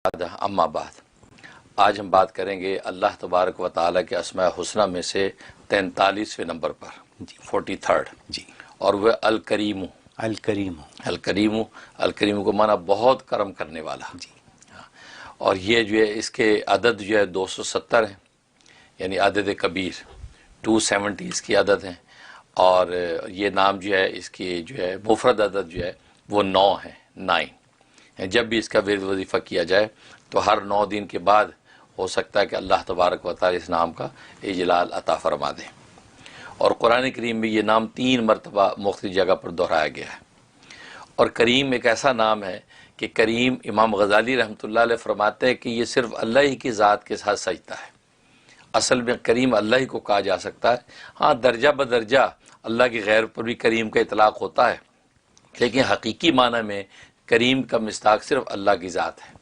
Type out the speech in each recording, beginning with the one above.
اما بعد، آج ہم بات کریں گے اللہ تبارک و تعالیٰ کے اسماء حسنہ میں سے 43ویں نمبر پر، 43rd جی، اور وہ الکریم۔ الکریم الکریم، الکریم کو معنی بہت کرم کرنے والا، جی، اور یہ جو ہے اس کے عدد جو ہے 270 ہیں، یعنی عدد کبیر 270 اس کی عدد ہیں، اور یہ نام جو ہے اس کی جو ہے مفرد عدد جو ہے وہ 9 ہے، 9۔ جب بھی اس کا ورد وظیفہ کیا جائے تو ہر 9 دن کے بعد ہو سکتا ہے کہ اللہ تبارک و تعالی اس نام کا اجلال عطا فرما دے۔ اور قرآن کریم میں یہ نام 3 مرتبہ مختلف جگہ پر دہرایا گیا ہے۔ اور کریم ایک ایسا نام ہے کہ کریم، امام غزالی رحمۃ اللہ علیہ فرماتے ہیں کہ یہ صرف اللہ ہی کی ذات کے ساتھ سجتا ہے۔ اصل میں کریم اللہ ہی کو کہا جا سکتا ہے، ہاں درجہ بدرجہ اللہ کی غیر پر بھی کریم کا اطلاق ہوتا ہے، لیکن حقیقی معنی میں کریم کا مصداق صرف اللہ کی ذات ہے،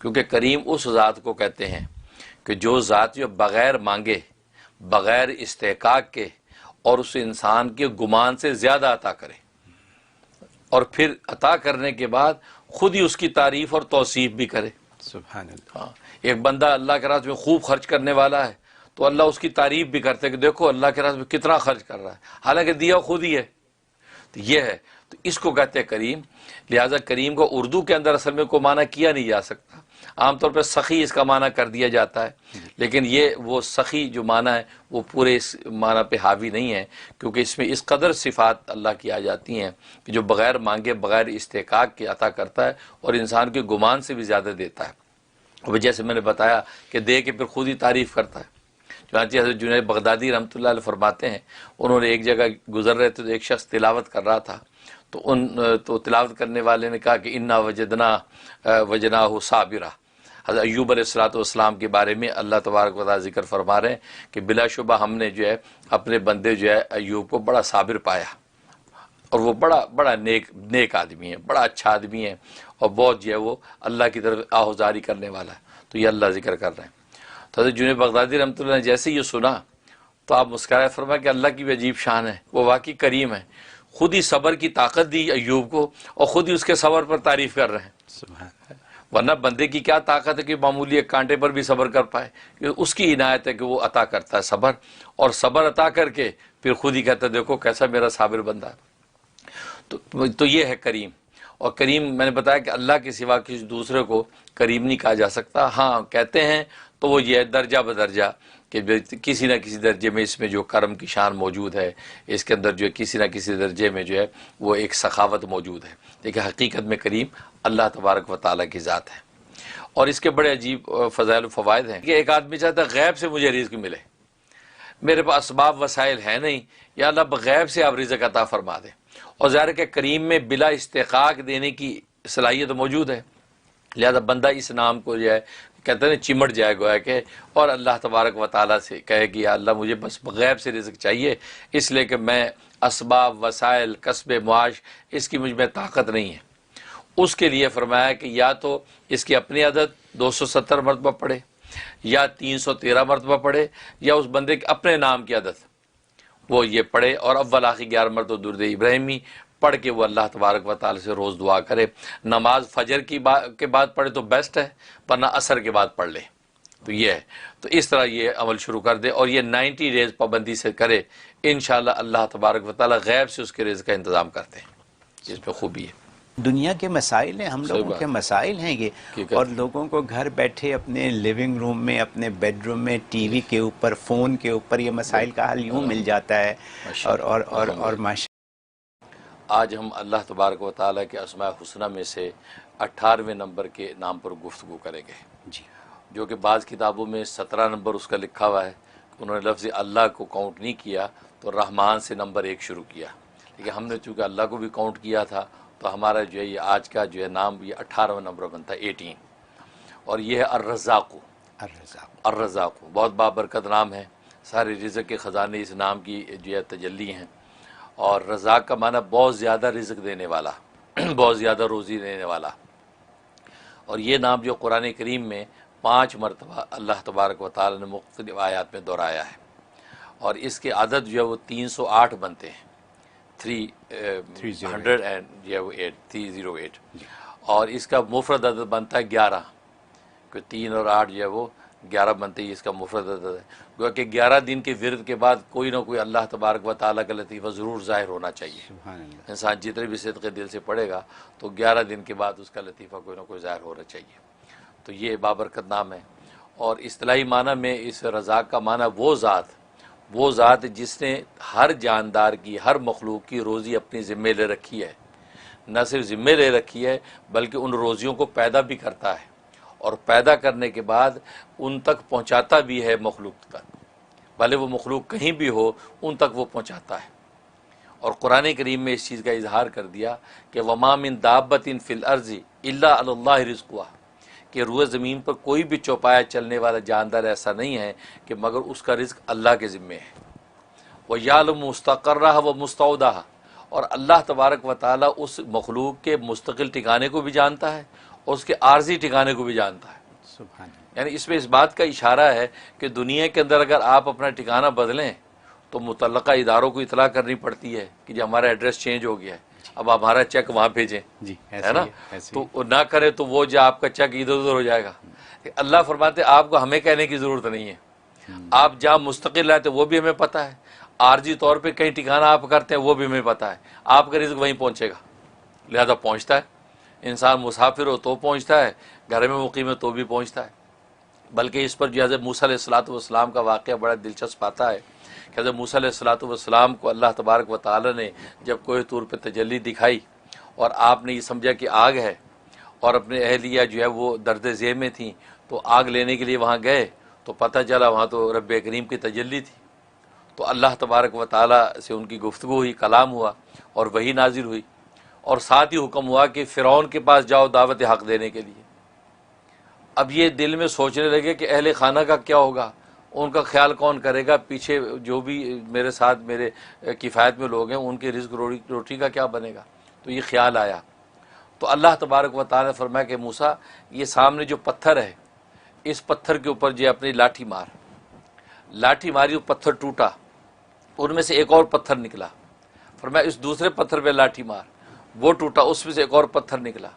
کیونکہ کریم اس ذات کو کہتے ہیں کہ جو ذات جو بغیر مانگے، بغیر استحقاق کے اور اس انسان کے گمان سے زیادہ عطا کرے، اور پھر عطا کرنے کے بعد خود ہی اس کی تعریف اور توصیف بھی کرے۔ سبحان اللہ۔ ہاں، ایک بندہ اللہ کے راستے میں خوب خرچ کرنے والا ہے تو اللہ اس کی تعریف بھی کرتے کہ دیکھو اللہ کے راستے میں کتنا خرچ کر رہا ہے، حالانکہ دیا خود ہی ہے۔ تو یہ ہے، تو اس کو کہتے ہیں کریم۔ لہٰذا کریم کو اردو کے اندر اصل میں کوئی معنی کیا نہیں جا سکتا، عام طور پہ سخی اس کا معنی کر دیا جاتا ہے، لیکن یہ وہ سخی جو معنی ہے وہ پورے اس معنی پہ حاوی نہیں ہے، کیونکہ اس میں اس قدر صفات اللہ کی آ جاتی ہیں کہ جو بغیر مانگے، بغیر استحقاق کے عطا کرتا ہے اور انسان کے گمان سے بھی زیادہ دیتا ہے۔ اور جیسے میں نے بتایا کہ دے کے پھر خود ہی تعریف کرتا ہے۔ چنانچہ حضرت جنید بغدادی رحمۃ اللہ علیہ فرماتے ہیں، انہوں نے ایک جگہ گزر رہے تھے تو ایک شخص تلاوت کر رہا تھا، تو تلاوت کرنے والے نے کہا کہ انا وجدناہ صابرا۔ حضرت ایوب علیہ الصلوۃ والسلام کے بارے میں اللہ تبارک و تعالیٰ ذکر فرما رہے ہیں کہ بلا شبہ ہم نے جو ہے اپنے بندے جو ہے ایوب کو بڑا صابر پایا، اور وہ بڑا نیک آدمی ہے، بڑا اچھا آدمی ہے، اور بہت جو ہے وہ اللہ کی طرف آہوزاری کرنے والا ہے۔ تو یہ اللہ ذکر کر رہے ہیں۔ تو حضرت جنید بغدادی رحمۃ اللہ نے جیسے یہ سنا تو آپ مسکرائے، فرمایا کہ اللہ کی بھی عجیب شان ہے، وہ واقعی کریم ہے، خود ہی صبر کی طاقت دی ایوب کو اور خود ہی اس کے صبر پر تعریف کر رہے ہیں۔ سبحان اللہ۔ ورنہ بندے کی کیا طاقت ہے کہ معمولی ایک کانٹے پر بھی صبر کر پائے، اس کی عنایت ہے کہ وہ عطا کرتا ہے صبر، اور صبر عطا کر کے پھر خود ہی کہتا ہے دیکھو کیسا میرا صابر بندہ ہے۔ تو یہ ہے کریم۔ اور کریم میں نے بتایا کہ اللہ کے سوا کسی دوسرے کو کریم نہیں کہا جا سکتا، ہاں کہتے ہیں تو وہ یہ ہے درجہ بدرجہ کہ کسی نہ کسی درجے میں اس میں جو کرم کی شان موجود ہے، اس کے اندر جو ہے کسی نہ کسی درجے میں جو ہے وہ ایک سخاوت موجود ہے، لیکن حقیقت میں کریم اللہ تبارک و تعالیٰ کی ذات ہے۔ اور اس کے بڑے عجیب فضائل و فوائد ہیں کہ ایک آدمی چاہتا ہے غیب سے مجھے رزق ملے، میرے پاس اسباب وسائل ہیں نہیں، یا اللہ غیب سے آپ رزق عطا فرما دیں، اور ظاہر کہ کریم میں بلا استحقاق دینے کی صلاحیت موجود ہے، لہذا بندہ اس نام کو جو ہے کہتے ہیں چمٹ جائے گویا کہ، اور اللہ تبارک و تعالیٰ سے کہے کہ یا اللہ مجھے بس غیب سے رزق چاہیے، اس لیے کہ میں اسباب وسائل کسب معاش اس کی مجھ میں طاقت نہیں ہے۔ اس کے لیے فرمایا کہ یا تو اس کی اپنی عدد 270 مرتبہ پڑھے، یا 313 مرتبہ پڑھے، یا اس بندے کے اپنے نام کی عدد وہ یہ پڑھے، اور اول آخر 11 مرتبہ درود ابراہیمی پڑھ کے وہ اللہ تبارک و تعالی سے روز دعا کرے۔ نماز فجر کے بعد پڑھے تو بیسٹ ہے، ورنہ عصر کے بعد پڑھ لے۔ تو یہ ہے، تو اس طرح یہ عمل شروع کر دے، اور یہ 90 ڈیز پابندی سے کرے، انشاءاللہ اللہ تبارک و تعالی غیب سے اس کے رزق کا انتظام کرتے ہیں۔ اس میں خوبی ہے۔ دنیا کے مسائل ہیں، ہم لوگوں کے مسائل ہیں یہ، اور لوگوں کو گھر بیٹھے اپنے لیونگ روم میں، اپنے بیڈ روم میں، ٹی وی کے اوپر، فون کے اوپر یہ مسائل کا حل یوں مل جاتا ہے، اور ماشاء آج ہم اللہ تبارک و تعالیٰ کے اسماء حسنہ میں سے 18ویں نمبر کے نام پر گفتگو کریں گے، جی، جو کہ بعض کتابوں میں 17 نمبر اس کا لکھا ہوا ہے، انہوں نے لفظ اللہ کو کاؤنٹ نہیں کیا تو رحمان سے نمبر 1 شروع کیا، لیکن ہم نے چونکہ اللہ کو بھی کاؤنٹ کیا تھا تو ہمارا جو ہے یہ آج کا جو ہے نام یہ 18واں نمبر بنتا ہے، 18۔ اور یہ ہے الرزاق۔ الرزاق بہت بابرکت نام ہے، سارے رزق کے خزانے اس نام کی جو ہے تجلی ہیں، اور رزاق کا معنی بہت زیادہ رزق دینے والا، بہت زیادہ روزی دینے والا۔ اور یہ نام جو قرآن کریم میں 5 مرتبہ اللہ تبارک و تعالی نے مختلف آیات میں دہرایا ہے، اور اس کے عدد جو ہے وہ 308 بنتے ہیں، 308، اور اس کا مفرد عدد بنتا ہے 11، کہ 3 اور 8 جو ہے وہ 11 بنتے ہی اس کا مفرد عدد ہے، گویا کہ 11 دن کے ورد کے بعد کوئی نہ کوئی اللہ تبارک و تعالیٰ کا لطیفہ ضرور ظاہر ہونا چاہیے۔ سبحان اللہ۔ انسان جتنے بھی صدقے دل سے پڑھے گا تو 11 دن کے بعد اس کا لطیفہ کوئی نہ کوئی ظاہر ہونا چاہیے۔ تو یہ بابرکت نام ہے۔ اور اصطلاحی معنی میں اس رزاق کا معنی وہ ذات جس نے ہر جاندار کی، ہر مخلوق کی روزی اپنی ذمہ لے رکھی ہے، نہ صرف ذمہ لے رکھی ہے بلکہ ان روزیوں کو پیدا بھی کرتا ہے، اور پیدا کرنے کے بعد ان تک پہنچاتا بھی ہے مخلوق تک، بھلے وہ مخلوق کہیں بھی ہو ان تک وہ پہنچاتا ہے۔ اور قرآن کریم میں اس چیز کا اظہار کر دیا کہ وَمَا مِن دَابَّةٍ فِي الْأَرْضِ إِلَّا عَلَى اللَّهِ رِزْقُهَا، کہ روئے زمین پر کوئی بھی چوپایا چلنے والا جاندار ایسا نہیں ہے کہ مگر اس کا رزق اللہ کے ذمے ہے۔ وَيَعْلَمُ مُسْتَقَرَّهَا وَمُسْتَوْدَعَهَا، اور اللہ تبارک و تعالیٰ اس مخلوق کے مستقل ٹھکانے کو بھی جانتا ہے اور اس کے عارضی ٹھکانے کو بھی جانتا ہے۔ سبحان اللہ۔ یعنی اس میں اس بات کا اشارہ ہے کہ دنیا کے اندر اگر آپ اپنا ٹھکانہ بدلیں تو متعلقہ اداروں کو اطلاع کرنی پڑتی ہے کہ جو ہمارا ایڈریس چینج ہو گیا ہے، اب ہمارا چیک وہاں بھیجیں، جی ہے نا؟ تو نہ کرے تو وہ جو آپ کا چیک ادھر ادھر ہو جائے گا۔ اللہ فرماتے آپ کو ہمیں کہنے کی ضرورت نہیں ہے، آپ جہاں مستقل رہتے وہ بھی ہمیں پتہ ہے، عارضی طور پہ کہیں ٹھکانہ آپ کرتے ہیں وہ بھی ہمیں پتہ ہے، آپ کا رزق وہیں پہنچے گا، لہذا پہنچتا ہے۔ انسان مسافر ہو تو پہنچتا ہے، گھر میں مقیم ہے تو بھی پہنچتا ہے۔ بلکہ اس پر جو حضرت موسیٰ علیہ السلام کا واقعہ بڑا دلچسپ آتا ہے کہ حضرت موسیٰ علیہ السلام کو اللہ تبارک و تعالی نے جب کوہ طور پہ تجلی دکھائی اور آپ نے یہ سمجھا کہ آگ ہے اور اپنے اہلیہ جو ہے وہ درد ذیل میں تھیں، تو آگ لینے کے لیے وہاں گئے تو پتہ چلا وہاں تو رب کریم کی تجلی تھی، تو اللہ تبارک و تعالی سے ان کی گفتگو ہوئی، کلام ہوا اور وحی نازل ہوئی، اور ساتھ ہی حکم ہوا کہ فرعون کے پاس جاؤ دعوت حق دینے کے لیے۔ اب یہ دل میں سوچنے لگے کہ اہل خانہ کا کیا ہوگا، ان کا خیال کون کرے گا، پیچھے جو بھی میرے ساتھ میرے کفایت میں لوگ ہیں ان کے رزق روٹی کا کیا بنے گا۔ تو یہ خیال آیا تو اللہ تبارک و تعالی نے فرمایا کہ موسیٰ یہ سامنے جو پتھر ہے اس پتھر کے اوپر جو اپنی لاٹھی ماری، وہ پتھر ٹوٹا، ان میں سے ایک اور پتھر نکلا، فرمایا اس دوسرے پتھر پہ لاٹھی مار، وہ ٹوٹا، اس میں سے ایک اور پتھر نکلا،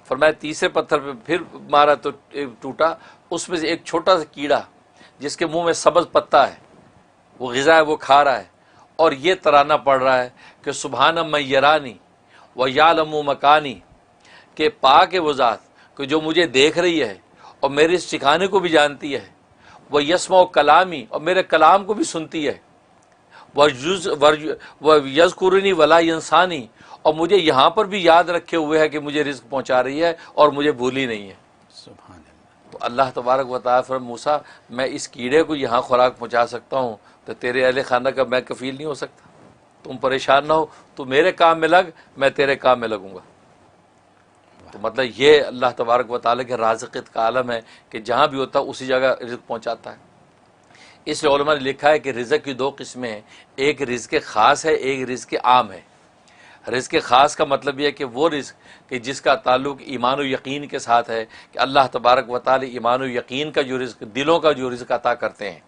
فرمایا تیسرے پتھر پہ پھر مارا تو ٹوٹا، اس میں سے ایک چھوٹا سا کیڑا جس کے منہ میں سبز پتا ہے، وہ غذا ہے وہ کھا رہا ہے، اور یہ ترانہ پڑھ رہا ہے کہ سبحان من یرانی و یعلم مکانی، کہ پاک ہے وہ ذات کہ جو مجھے دیکھ رہی ہے اور میرے اس ٹھکانے کو بھی جانتی ہے، وہ یسمع کلامی، اور میرے کلام کو بھی سنتی ہے، وہ یذکرنی ولا ینسانی، اور مجھے یہاں پر بھی یاد رکھے ہوئے ہے کہ مجھے رزق پہنچا رہی ہے اور مجھے بھولی نہیں ہے۔ سبحان اللہ۔ تو اللہ تبارک و تعالیٰ فرمایا موسیٰ میں اس کیڑے کو یہاں خوراک پہنچا سکتا ہوں تو تیرے اہل خانہ کا میں کفیل نہیں ہو سکتا، تم پریشان نہ ہو، تو میرے کام میں لگ، میں تیرے کام میں لگوں گا۔ تو مطلب یہ اللہ تبارک و تعالیٰ کے رازقیت کا عالم ہے کہ جہاں بھی ہوتا ہے اسی جگہ رزق پہنچاتا ہے۔ اس لیے علماء نے لکھا ہے کہ رزق کی 2 قسمیں ہیں، ایک رزق خاص ہے، ایک رزق عام ہے۔ رزق خاص کا مطلب یہ ہے کہ وہ رزق کہ جس کا تعلق ایمان و یقین کے ساتھ ہے، کہ اللہ تبارک و تعالی ایمان و یقین کا جو رزق، دلوں کا جو رزق عطا کرتے ہیں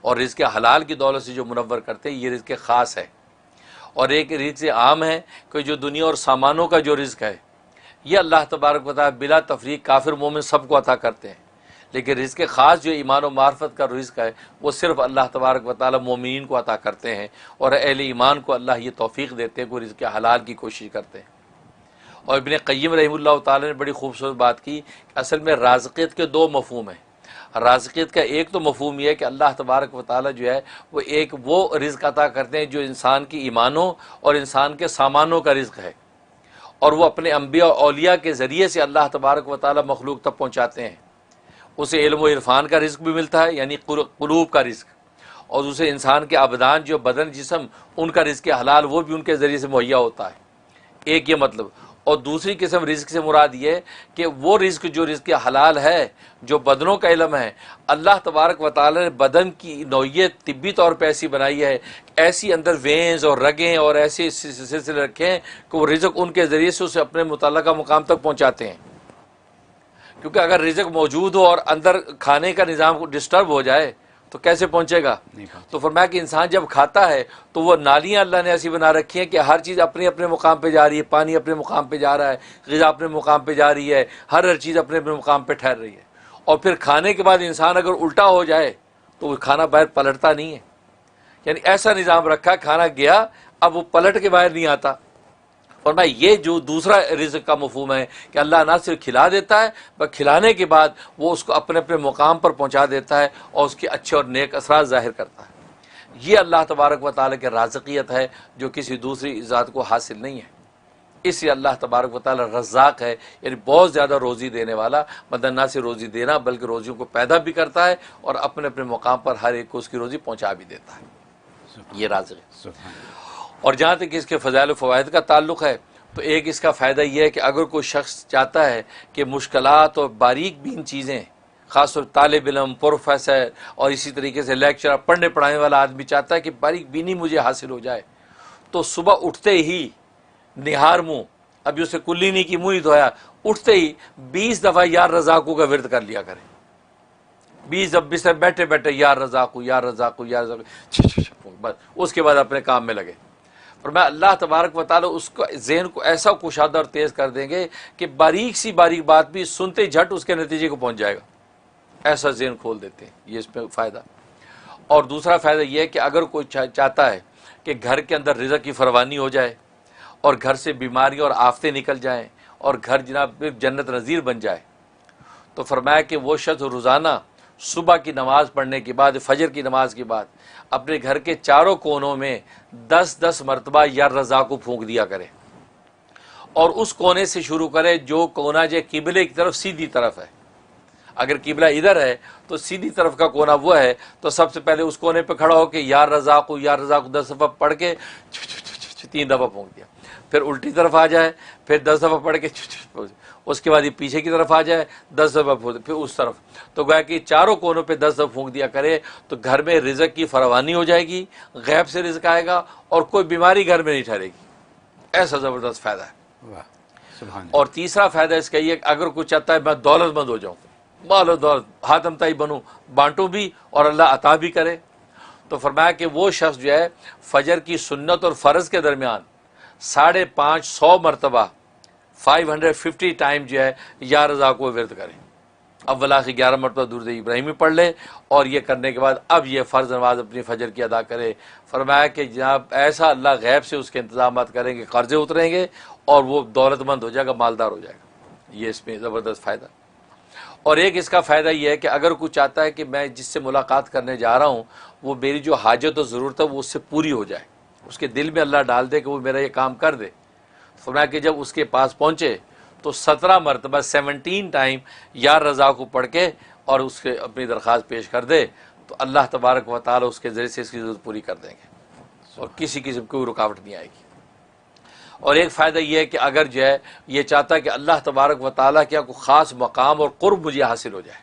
اور رزق حلال کی دولت سے جو منور کرتے ہیں، یہ رزق خاص ہے۔ اور ایک رزق عام ہے کہ جو دنیا اور سامانوں کا جو رزق ہے، یہ اللہ تبارک و تعالی بلا تفریق کافر مومن سب کو عطا کرتے ہیں، لیکن رزق خاص جو ایمان و معرفت کا رزق ہے وہ صرف اللہ تبارک و تعالی مومنین کو عطا کرتے ہیں، اور اہل ایمان کو اللہ یہ توفیق دیتے ہیں کہ وہ رزق حلال کی کوشش کرتے ہیں۔ اور ابن قیم رحمہ اللہ تعالی نے بڑی خوبصورت بات کی کہ اصل میں رازقیت کے 2 مفہوم ہیں۔ رازقیت کا ایک تو مفہوم یہ ہے کہ اللہ تبارک و تعالی جو ہے وہ رزق عطا کرتے ہیں جو انسان کی ایمانوں اور انسان کے سامانوں کا رزق ہے، اور وہ اپنے انبیاء اور اولیاء کے ذریعے سے اللہ تبارک و تعالی مخلوق تک پہنچاتے ہیں۔ اسے علم و عرفان کا رزق بھی ملتا ہے، یعنی قلوب کا رزق، اور اسے انسان کے ابدان جو بدن جسم ان کا رزق حلال وہ بھی ان کے ذریعے سے مہیا ہوتا ہے، ایک یہ مطلب۔ اور دوسری قسم رزق سے مراد یہ ہے کہ وہ رزق جو رزق حلال ہے، جو بدنوں کا علم ہے، اللہ تبارک و تعالی نے بدن کی نوعیت طبی طور پہ ایسی بنائی ہے، ایسی اندر وینز اور رگیں اور ایسے سلسلے رکھے ہیں کہ وہ رزق ان کے ذریعے سے اسے اپنے متعلقہ مقام تک پہنچاتے ہیں۔ کیونکہ اگر رزق موجود ہو اور اندر کھانے کا نظام ڈسٹرب ہو جائے تو کیسے پہنچے گا؟ تو فرمایا کہ انسان جب کھاتا ہے تو وہ نالیاں اللہ نے ایسی بنا رکھی ہیں کہ ہر چیز اپنے اپنے مقام پہ جا رہی ہے، پانی اپنے مقام پہ جا رہا ہے، غذا اپنے مقام پہ جا رہی ہے، ہر چیز اپنے اپنے مقام پہ ٹھہر رہی ہے، اور پھر کھانے کے بعد انسان اگر الٹا ہو جائے تو وہ کھانا باہر پلٹتا نہیں ہے، یعنی ایسا نظام رکھا، کھانا گیا اب وہ پلٹ کے باہر نہیں آتا۔ اور میں یہ جو دوسرا رزق کا مفہوم ہے کہ اللہ نہ صرف کھلا دیتا ہے بلکہ کھلانے کے بعد وہ اس کو اپنے اپنے مقام پر پہنچا دیتا ہے اور اس کے اچھے اور نیک اثرات ظاہر کرتا ہے۔ یہ اللہ تبارک و تعالیٰ کی رازقیت ہے جو کسی دوسری ذات کو حاصل نہیں ہے۔ اس لیے اللہ تبارک و تعالیٰ رزاق ہے، یعنی بہت زیادہ روزی دینے والا، مطلب نہ صرف روزی دینا بلکہ روزیوں کو پیدا بھی کرتا ہے اور اپنے اپنے مقام پر ہر ایک کو اس کی روزی پہنچا بھی دیتا ہے۔ یہ رازق ہے۔ اور جہاں تک اس کے فضائل و فوائد کا تعلق ہے تو ایک اس کا فائدہ یہ ہے کہ اگر کوئی شخص چاہتا ہے کہ مشکلات اور باریک بین چیزیں، خاص طور طالب علم، پروفیسر اور اسی طریقے سے لیکچرر، پڑھنے پڑھانے والا آدمی چاہتا ہے کہ باریک بینی مجھے حاصل ہو جائے، تو صبح اٹھتے ہی نہار منہ، ابھی اسے کلی نہیں کی، منہ ہی دھویا، اٹھتے ہی 20 دفعہ یا رزاقو کا ورد کر لیا کرے۔ 20 دفعہ بستر بیٹھے بیٹھے یا رزاقو یا رزاقو یا رزاقو، بس اس کے بعد اپنے کام میں لگے۔ اور میں اللہ تبارک و تعالیٰ اس کو ذہن کو ایسا کشادہ اور تیز کر دیں گے کہ باریک سی باریک بات بھی سنتے جھٹ اس کے نتیجے کو پہنچ جائے گا، ایسا ذہن کھول دیتے ہیں۔ یہ اس میں فائدہ۔ اور دوسرا فائدہ یہ ہے کہ اگر کوئی چاہتا ہے کہ گھر کے اندر رزق کی فراوانی ہو جائے اور گھر سے بیماریاں اور آفتیں نکل جائیں اور گھر جناب جنت نظیر بن جائے، تو فرمایا کہ وہ شخص روزانہ صبح کی نماز پڑھنے کے بعد، فجر کی نماز کے بعد اپنے گھر کے چاروں کونوں میں 10 مرتبہ یا رضا کو پھونک دیا کرے، اور اس کونے سے شروع کرے جو کونا جو قبلے کی طرف سیدھی طرف ہے۔ اگر قبلہ ادھر ہے تو سیدھی طرف کا کونا وہ ہے، تو سب سے پہلے اس کونے پہ کھڑا ہو کے یا رزاق 10 دفعہ پڑھ کے 3 دفعہ پھونک دیا، پھر الٹی طرف آ جائے، پھر 10 دفعہ پڑھ کے، اس کے بعد یہ پیچھے کی طرف آ جائے 10 دفعہ پھر اس طرف، تو گویا کہ چاروں کونوں پہ 10 دفعہ پھونک دیا کرے تو گھر میں رزق کی فراوانی ہو جائے گی، غیب سے رزق آئے گا اور کوئی بیماری گھر میں نہیں ٹھہرے گی۔ ایسا زبردست فائدہ ہے۔ اور تیسرا فائدہ اس کا یہ کہ اگر کوئی چاہتا ہے میں دولت مند ہو جاؤں، مال و دولت حاتم تائی بنوں، بانٹوں بھی اور اللہ عطا بھی کرے، تو فرمایا کہ وہ شخص جو ہے فجر کی سنت اور فرض کے درمیان 550 مرتبہ 550 ٹائم جو ہے یا رضا کو ورد کرے، اول آخر 11 مرتبہ درود ابراہیمی پڑھ لے، اور یہ کرنے کے بعد اب یہ فرض نماز اپنی فجر کی ادا کرے۔ فرمایا کہ جناب ایسا اللہ غیب سے اس کے انتظامات کریں گے، قرضے اتریں گے اور وہ دولت مند ہو جائے گا، مالدار ہو جائے گا۔ یہ اس میں زبردست فائدہ۔ اور ایک اس کا فائدہ یہ ہے کہ اگر کوئی چاہتا ہے کہ میں جس سے ملاقات کرنے جا رہا ہوں وہ میری جو حاجت و ضرورت ہے وہ اس سے پوری ہو جائے، اس کے دل میں اللہ ڈال دے کہ وہ میرا یہ کام کر دے، فرمایا کہ جب اس کے پاس پہنچے تو 17 مرتبہ 17 ٹائم یا رضا کو پڑھ کے اور اس کے اپنی درخواست پیش کر دے تو اللہ تبارک و تعالی اس کے ذریعے سے اس کی ضرورت پوری کر دیں گے اور کسی قسم کی کوئی رکاوٹ نہیں آئے گی۔ اور ایک فائدہ یہ ہے کہ اگر جو ہے یہ چاہتا ہے کہ اللہ تبارک و تعالیٰ کیا کوئی خاص مقام اور قرب مجھے حاصل ہو جائے،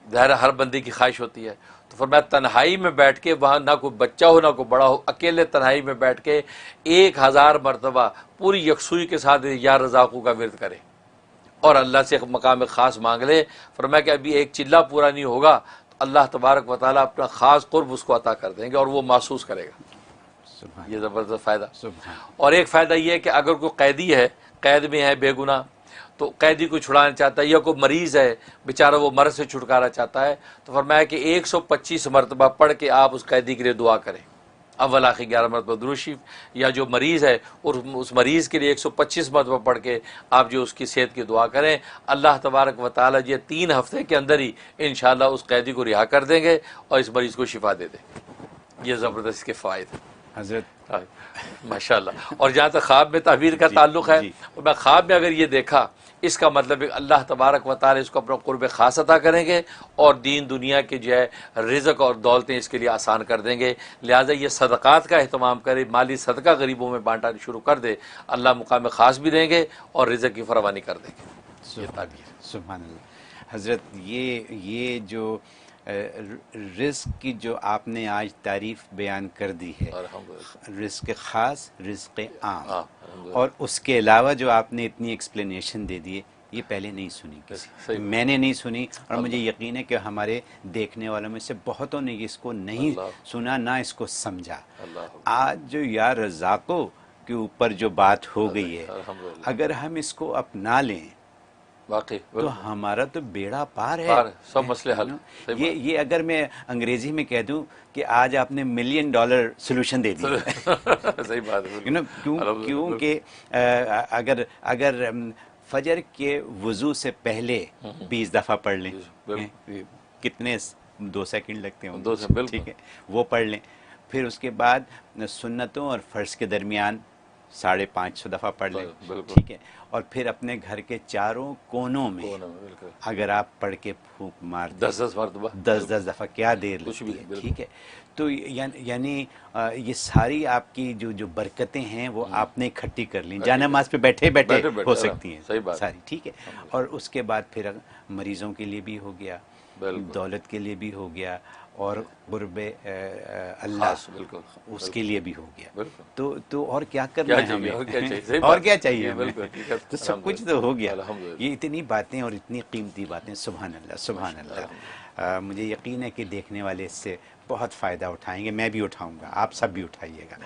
ظاہر ہر بندے کی خواہش ہوتی ہے، تو فرمایا تنہائی میں بیٹھ کے، وہاں نہ کوئی بچہ ہو نہ کوئی بڑا ہو، اکیلے تنہائی میں بیٹھ کے 1000 مرتبہ پوری یکسوئی کے ساتھ یا رزاقو کا ورد کرے اور اللہ سے مقام خاص مانگ لے۔ فرمایا کہ ابھی ایک چلہ پورا نہیں ہوگا تو اللہ تبارک و تعالیٰ اپنا خاص قرب اس کو عطا کر دیں گے اور وہ محسوس کرے گا۔ یہ زبردست فائدہ۔ اور ایک فائدہ یہ ہے کہ اگر کوئی قیدی ہے، قید میں ہے بے گناہ، تو قیدی کو چھڑانا چاہتا ہے یا کوئی مریض ہے بیچارہ وہ مرض سے چھٹکارا چاہتا ہے، تو فرمایا کہ 125 مرتبہ پڑھ کے آپ اس قیدی کے لیے دعا کریں، اول آخر 11 مرتبہ درود شریف، یا جو مریض ہے اور اس مریض کے لیے 125 مرتبہ پڑھ کے آپ جو اس کی صحت کی دعا کریں، اللہ تبارک و تعالیٰ یہ 3 ہفتے کے اندر ہی انشاءاللہ اس قیدی کو رہا کر دیں گے اور اس مریض کو شفا دے دیں گے۔ یہ زبردست کے فوائد حضرت ماشاءاللہ۔ اور جہاں تک خواب میں تعبیر کا تعلق ہے، میں خواب میں اگر یہ دیکھا، اس کا مطلب ہے اللہ تبارک و تعالی اس کو اپنا قرب خاص عطا کریں گے اور دین دنیا کے جو ہے رزق اور دولتیں اس کے لیے آسان کر دیں گے۔ لہٰذا یہ صدقات کا اہتمام کرے، مالی صدقہ غریبوں میں بانٹا شروع کر دے، اللہ مقام خاص بھی دیں گے اور رزق کی فراوانی کر دیں گے۔ یہ تعبیر۔ سبحان اللہ۔ حضرت یہ جو رزق کی جو آپ نے آج تعریف بیان کر دی ہے، رزق خاص، رزق عام، اور اس کے علاوہ جو آپ نے اتنی ایکسپلینیشن دے دی ہے، یہ پہلے نہیں سنی کسی، میں نے نہیں سنی، اور مجھے یقین ہے کہ ہمارے دیکھنے والوں میں سے بہتوں نے اس کو نہیں سنا، نہ اس کو سمجھا۔ آج جو یا رزاقو کے اوپر جو بات ہو گئی ہے، اگر ہم اس کو اپنا لیں واقعی تو ہمارا تو بیڑا پار ہے، سب مسئلے حل۔ یہ اگر میں انگریزی میں کہہ دوں کہ آج آپ نے $1 ملین سولوشن دے دیا صحیح بات ہے، کیونکہ اگر فجر کے وضو سے پہلے 20 دفعہ پڑھ لیں، کتنے 2 سیکنڈ لگتے ہیں، ٹھیک ہے، وہ پڑھ لیں، پھر اس کے بعد سنتوں اور فرض کے درمیان 550 دفعہ پڑھ لیں، ٹھیک ہے، اور پھر اپنے گھر کے چاروں کونوں میں اگر آپ پڑھ کے پھونک مار 10 مرتبہ، 10 دفعہ، کیا دیر لگتی ہے، ٹھیک ہے، تو یعنی یہ ساری آپ کی جو برکتیں ہیں وہ آپ نے اکٹھی کر لیں، جانماز پہ بیٹھے بیٹھے ہو سکتی ہیں ساری، ٹھیک ہے، اور اس کے بعد پھر مریضوں کے لیے بھی ہو گیا، دولت کے لیے بھی ہو گیا، اور قرب اللہ اس کے لیے بھی ہو گیا، تو اور کیا کرنا ہے ہمیں، اور کیا چاہیے ہمیں، تو سب کچھ تو ہو گیا۔ یہ اتنی باتیں اور اتنی قیمتی باتیں، سبحان اللہ سبحان اللہ، مجھے یقین ہے کہ دیکھنے والے اس سے بہت فائدہ اٹھائیں گے، میں بھی اٹھاؤں گا، آپ سب بھی اٹھائیے گا۔